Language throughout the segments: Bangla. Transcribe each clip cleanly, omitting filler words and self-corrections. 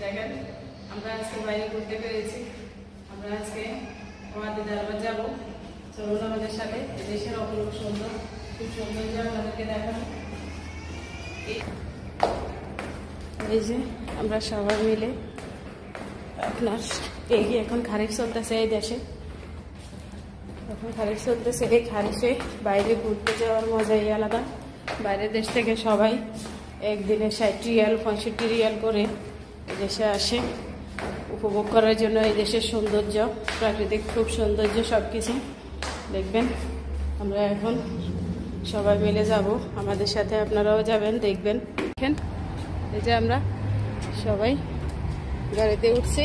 দেখেন আমরা আজকে বাইরে ঘুরতে পেরেছি। আমরা আজকে ওয়াদি দরবার যাবো, চলুন আমাদের সাথে। দেশের অপরূপ সুন্দর, খুব সৌন্দর্য আমাদেরকে দেখানো। এই যে আমরা সবাই মিলে আপনার এগিয়ে এখন খারিফ চলতেছে এই দেশে, এখন খারিফ চলতেছে। এই খারিফে বাইরে ঘুরতে যাওয়ার মজাই আলাদা। বাইরের দেশ থেকে সবাই একদিনে 60 রিয়াল 65 রিয়াল করে দেশে আসে উপভোগ করার জন্য। এই দেশের সৌন্দর্য, প্রাকৃতিক খুব সৌন্দর্য, সব কিছু দেখবেন। আমরা এখন সবাই মিলে যাব, আমাদের সাথে আপনারাও যাবেন, দেখবেন। দেখেন এই যে আমরা সবাই গাড়িতে উঠছি।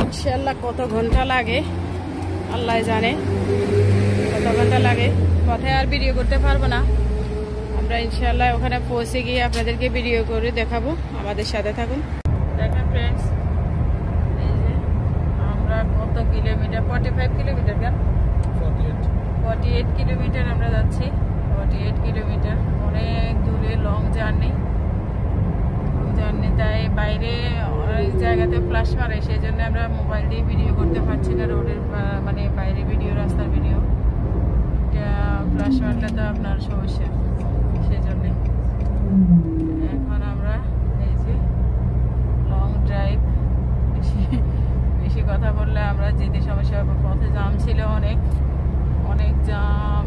ইনশাআল্লাহ কত ঘন্টা লাগে আল্লাহ জানে, কত ঘন্টা লাগে। পথে আর ভিডিও করতে পারবো না, আমরা ইনশাআল্লাহ ওখানে পৌঁছে গিয়ে আপনাদেরকে ভিডিও করে দেখাবো, আমাদের সাথে থাকুন। দেখেন ফ্রেন্ডস, এই যে আমরা কত কিলোমিটার, 45 কিলোমিটার, কেন 48 কিলোমিটার আমরা যাচ্ছি। 48 কিলোমিটার, অনেক দূরে, লং জার্নি। তাই বাইরে অনেক জায়গাতে ফ্ল্যাশ মারে, সেই জন্য আমরা মোবাইল দিয়ে ভিডিও করতে পারছি না, রোডের মানে বাইরে ভিডিও, রাস্তার ভিডিও। এটা ফ্ল্যাশ মারলে তো আপনার সমস্যা, সেই জন্যে এখন আমরা এই যে লং ড্রাইভ। বেশি কথা বললে আমরা যেতে সমস্যা হবে। পথে জাম ছিল, অনেক অনেক জাম।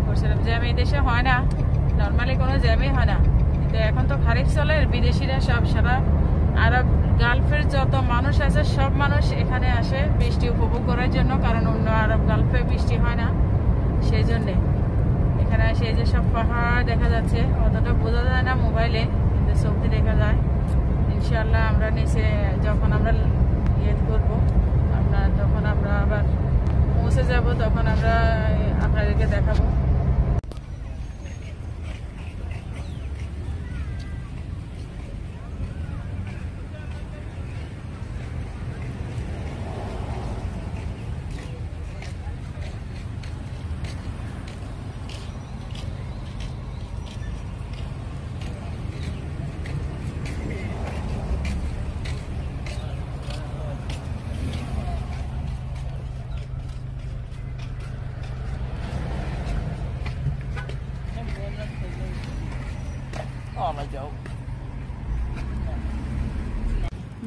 করছিলাম জ্যাম এই দেশে হয় না, নর্মালি কোনো জ্যামই হয় না, কিন্তু এখন তো খারিফ চলে। বিদেশিরা সব, সারা আরব গালফের যত মানুষ আছে সব মানুষ এখানে আসে বৃষ্টি উপভোগ করার জন্য, কারণ অন্য আরব গালফে বৃষ্টি হয় না, সেই জন্যে এখানে আসে। এই যে সব পাহাড় দেখা যাচ্ছে, অতটা বোঝা যায় না মোবাইলে, কিন্তু চোখে দেখা যায়। ইনশাআল্লাহ আমরা নিচে যখন আমরা ইয়ে করবো, যখন আমরা আবার পৌঁছে যাব, তখন আমরা আপনাদেরকে দেখাবো।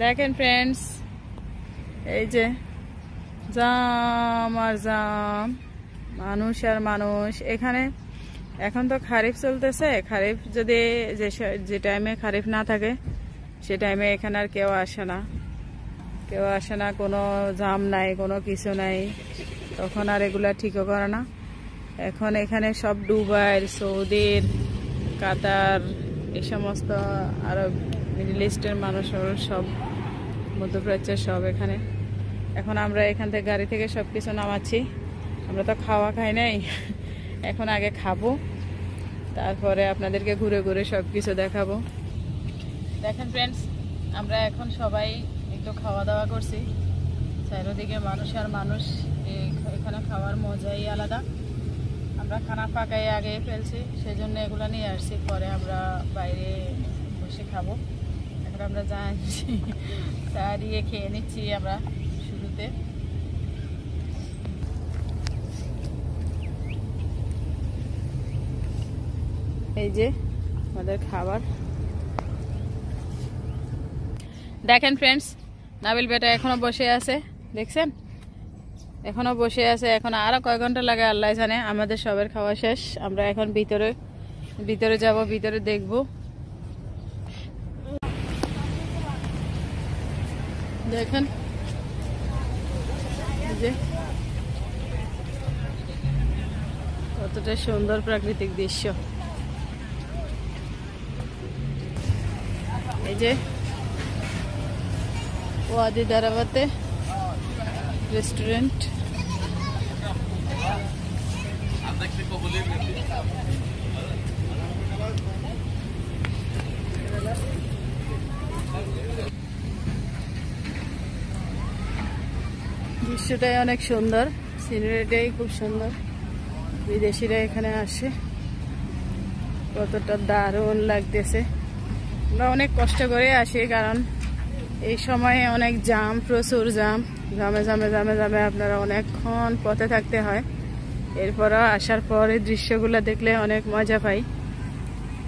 দেখেন ফ্রেন্ডস, এই যে জাম আর জাম, মানুষ আর মানুষ এখানে। এখন তো খারিফ চলতেছে, খারিফ যদি যে টাইমে খারিফ না থাকে সে টাইমে এখানে আর কেউ আসে না, কোনো জাম নাই, কোনো কিছু নাই, তখন আর এগুলা ঠিকও করে না। এখন এখানে সব দুবাইয়ের, সৌদির, কাতার, এই সমস্ত আরব মিডল ইস্টের মানুষ, সব মধ্যপ্রাচ্যের সব এখানে। এখন আমরা এখান থেকে গাড়ি থেকে সব কিছু নামাচ্ছি। আমরা তো খাওয়া খাই নাই, এখন আগে খাবো, তারপরে আপনাদেরকে ঘুরে ঘুরে সব কিছু দেখাবো। দেখেন ফ্রেন্ডস, আমরা এখন সবাই একটু খাওয়া দাওয়া করছি। চারিদিকে মানুষ আর মানুষ, এখানে খাওয়ার মজাই আলাদা। আমরা খানা পাকাই আগে ফেলছি, সেজন্য এগুলো নিয়ে আসছি, পরে আমরা বাইরে বসে খাবো। এখন আমরা যাচ্ছি, চা দিয়ে খেয়ে নিচ্ছি আমরা শুরুতে। এই যে আমাদের খাবার। দেখেন ফ্রেন্ডস, নাবিল বেটা এখনো বসে আছে, দেখছেন এখনো বসে আছে। এখন আরো কয় ঘন্টা লাগে আল্লাহ জানে। আমাদের সবার খাওয়া শেষ, আমরা এখন ভিতরে যাব, ভিতরে দেখব। দেখেন যে কতটা সুন্দর প্রাকৃতিক দৃশ্য। এই যে ওয়াদি দারাবাতে রেস্টুরেন্ট। দৃশ্যটাই অনেক সুন্দর, সিনারিটাই খুব সুন্দর। বিদেশিরা এখানে আসে, কতটা দারুণ লাগতেছে। আমরা অনেক কষ্ট করে আসি, কারণ এই সময়ে অনেক জ্যাম, প্রচুর জ্যাম, জামে জামে জামে জামে আপনারা অনেকক্ষণ পথে থাকতে হয়। এরপরও আসার পরে দৃশ্যগুলো দেখলে অনেক মজা পাই।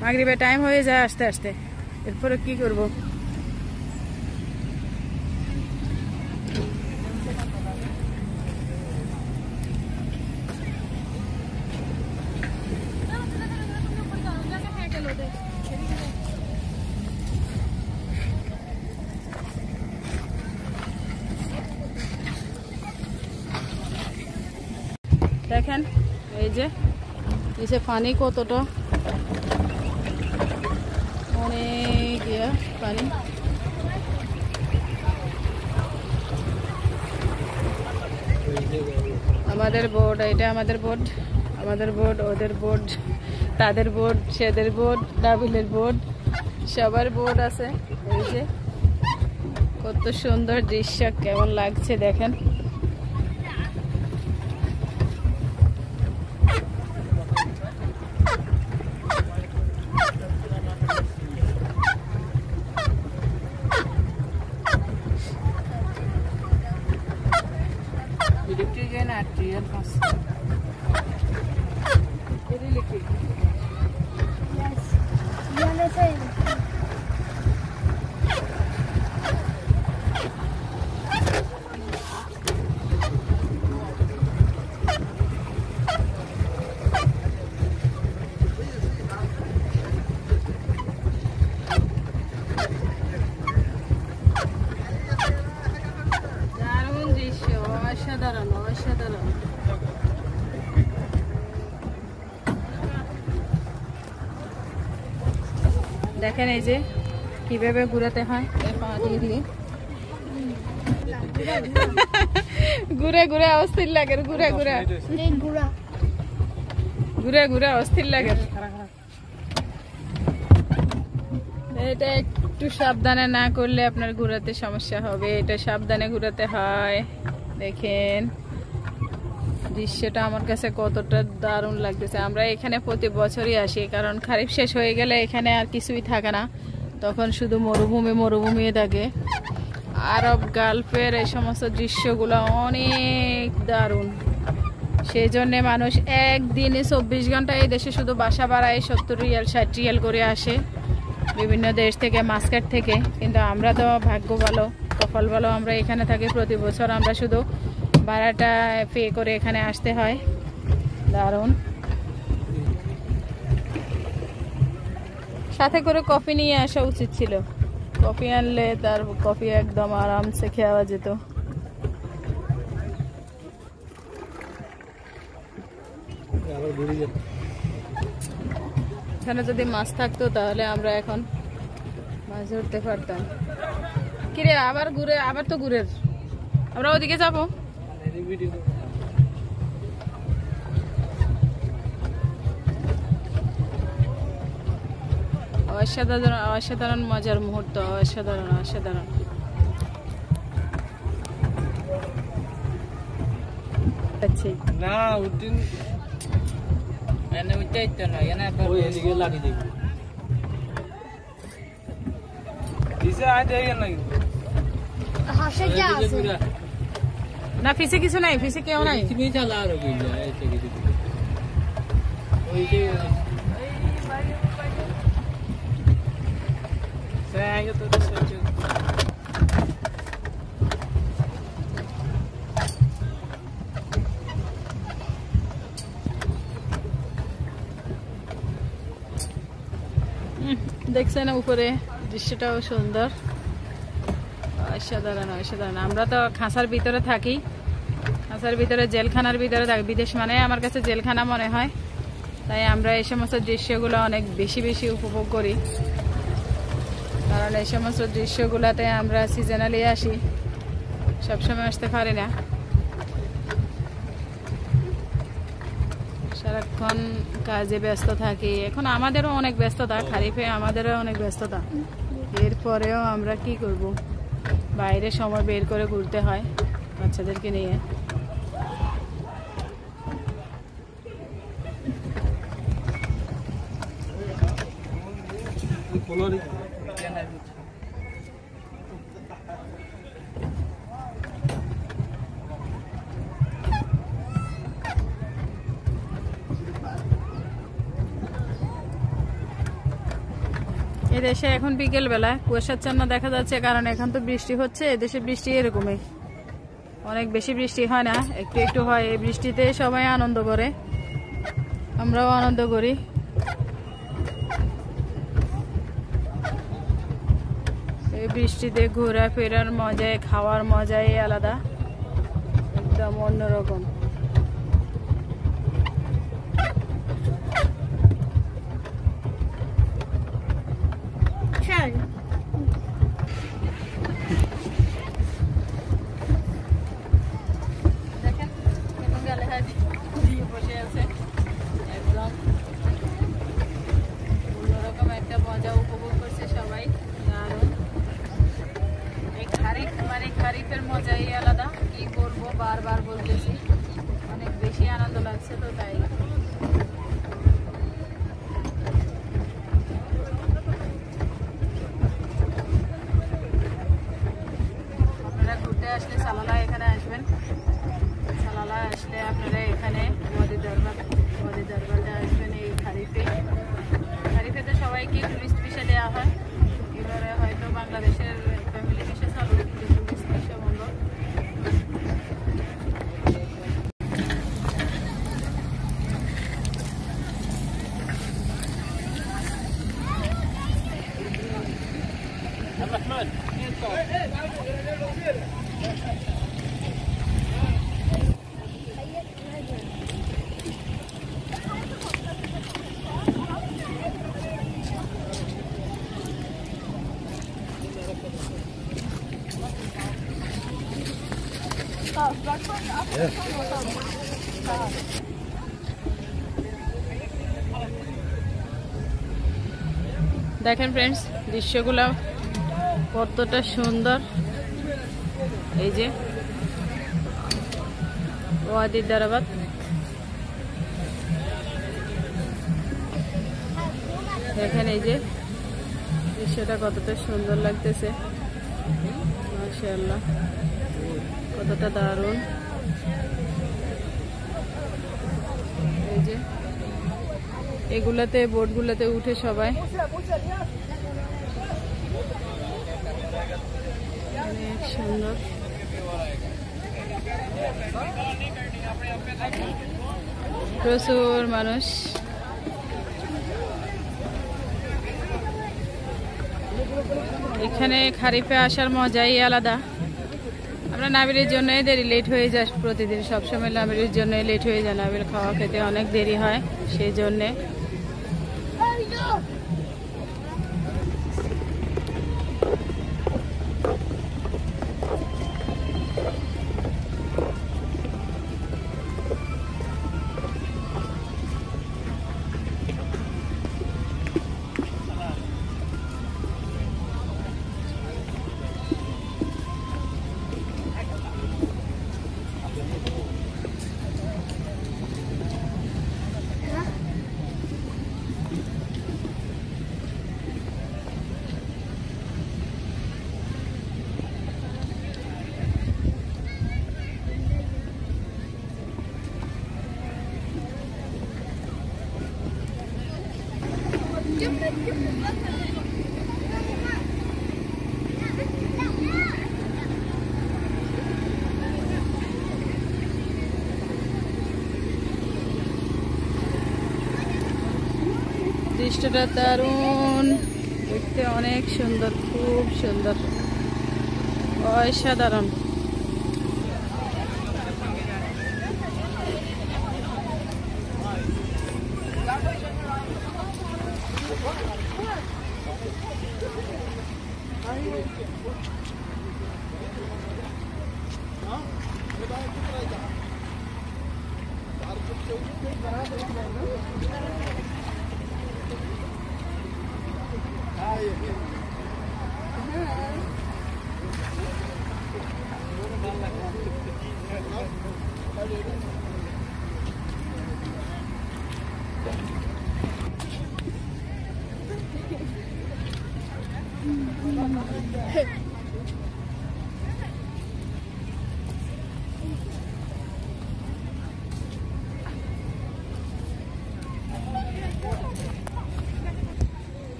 মাগরিবের টাইম হয়ে যায় আস্তে আস্তে, এরপরে কি করব। দেখেন এই যে নিচে পানি কতটা, অনেক পানি। আমাদের বোট, এটা আমাদের বোট, আমাদের বোট, ওদের বোট, তাদের বোট, সেদের বোট, ডাবিলের বোট, সবার বোট আছে। এই যে কত সুন্দর দৃশ্য, কেমন লাগছে দেখেন। Electric and arterial first. Very electric. Yes. You understand? দারুণ দৃশ্য, অসাধারণ অসাধারণ। দেখেন এই যে কিভাবে ঘুরাতে হয় পা দিয়ে দিয়ে, ঘুরে ঘুরে অস্থির লাগে, ঘুরে ঘুরে ঘুরে ঘুরে অস্থির লাগে। এটা একটু সাবধানে না করলে আপনার ঘুরাতে সমস্যা হবে, এটা সাবধানে ঘুরাতে হয়। দেখেন দৃশ্যটা আমার কাছে কতটা দারুণ লাগতেছে। আমরা এখানে প্রতি বছরই আসি, কারণ খারিফ শেষ হয়ে গেলে এখানে আর কিছুই থাকে না, তখন শুধু মরুভূমি মরুভূমি থাকে। আরব গালফের এই সমস্ত দৃশ্যগুলো অনেক দারুণ, সেই জন্যে মানুষ একদিনে 24 ঘন্টা এই দেশে শুধু বাসা বাড়ায় 70 রিয়াল 60 রিয়াল করে আসে বিভিন্ন দেশ থেকে, মাস্কাট থেকে। কিন্তু আমরা তো ভাগ্য ভালো, কপাল ভালো, আমরা এখানে থাকি প্রতি বছর। আমরা শুধু ভাড়াটা পে করে এখানে আসতে হয়। দারুণ। সাথে করে কফি নিয়ে আসা উচিত ছিল, কফি আনলে তার কফি একদম আরামসে খাওয়া যেত। এখানে যদি মাছ থাকতো তাহলে আমরা এখন মাছ ধরতে পারতাম। কিরে আবার ঘুরে, আবার তো ঘুরে আমরা ওদিকে যাবো। অসাধারণ অসাধারণ মজার মুহূর্ত, অসাধারণ অসাধারণ। না উদ্দিন এনে উঠাইতে না, এনে ওই এদিকে লাগি দিবি দিছে আই দেই না কিন্তু হাসে কি আছে না, ফিসে কিছু নাই, ফিসে কেউ নাই। তুমি চালা আর কইলা এই থেকে দিবি ওই যে আগে তো দেখছেন উপরে দৃশ্যটাও সুন্দর, অসাধারণ অসাধারণ। আমরা তো খাঁচার ভিতরে থাকি, খাঁচার ভিতরে জেলখানার ভিতরে থাকি। বিদেশ মানে আমার কাছে জেলখানা মনে হয়, তাই আমরা এই সমস্ত দৃশ্যগুলো অনেক বেশি বেশি উপভোগ করি। কারণ এই সমস্ত দৃশ্যগুলোতে আমরা সিজনালি আসি, সবসময় আসতে পারি না। সারাক্ষণ কাজে ব্যস্ত থাকি। এখন আমাদেরও অনেক ব্যস্ততা, খারিফে আমাদেরও অনেক ব্যস্ততা। এরপরেও আমরা কি করব, বাইরে সময় বের করে ঘুরতে হয় বাচ্চাদেরকে নিয়ে। এদেশে এখন বিকেল বেলা কুয়াশাচ্ছন্ন দেখা যাচ্ছে, কারণ এখন তো বৃষ্টি হচ্ছে। এদেশে বৃষ্টি এরকমই, অনেক বেশি বৃষ্টি হয় না, একটু একটু হয়। এই বৃষ্টিতে সবাই আনন্দ করে, আমরাও আনন্দ করি। এই বৃষ্টিতে ঘোরাফেরার মজায়, খাওয়ার মজাই আলাদা, একদম অন্যরকম। দেখেন কেমন গালে হাত দিয়ে বসে আছে, একদম অন্যরকম একটা মজা উপভোগ করছে সবাই। দারুণ, এই খারিফ মানে খারিফের মজাই আলাদা, কি বলবো, বারবার বলতেছি, অনেক বেশি আনন্দ লাগছে। তো তাই আপনারা ঘুরতে আসলে সালালা এখানে আসবেন। সালালা আসলে আপনারা এখানে মোদি দরবারে আসবেন। এই খারিফে তো সবাইকে টুরিস্ট ভিসা দেওয়া হয়। এবারে হয়তো বাংলাদেশের ফ্যামিলি ভিসা চালু, কিন্তু টুরিস্ট ভিসা বন্ধ। দেখেন ফ্রেন্ডস, দৃশ্যগুলো কতটা সুন্দর। এই যে ওয়াদি দারাবাত, দেখেন এই যে দৃশ্যটা কতটা সুন্দর লাগতেছে, মাশাআল্লাহ, কতটা দারুণ। এই যে এগুলাতে, বোটগুলাতে উঠে সবাই, অনেক সুন্দর। প্রচুর মানুষ। এখানে খারিফে আসার মজাই আলাদা। আমরা নাবিলের জন্য দেরি লেট হয়ে যায় প্রতিদিন, সবসময় নাবিলের জন্য লেট হয়ে যায়। নাবিল খাওয়া খেতে অনেক দেরি হয়, সেই জন্যে। দৃশ্যটা দারুণ, দেখতে অনেক সুন্দর, খুব সুন্দর, অসাধারণ।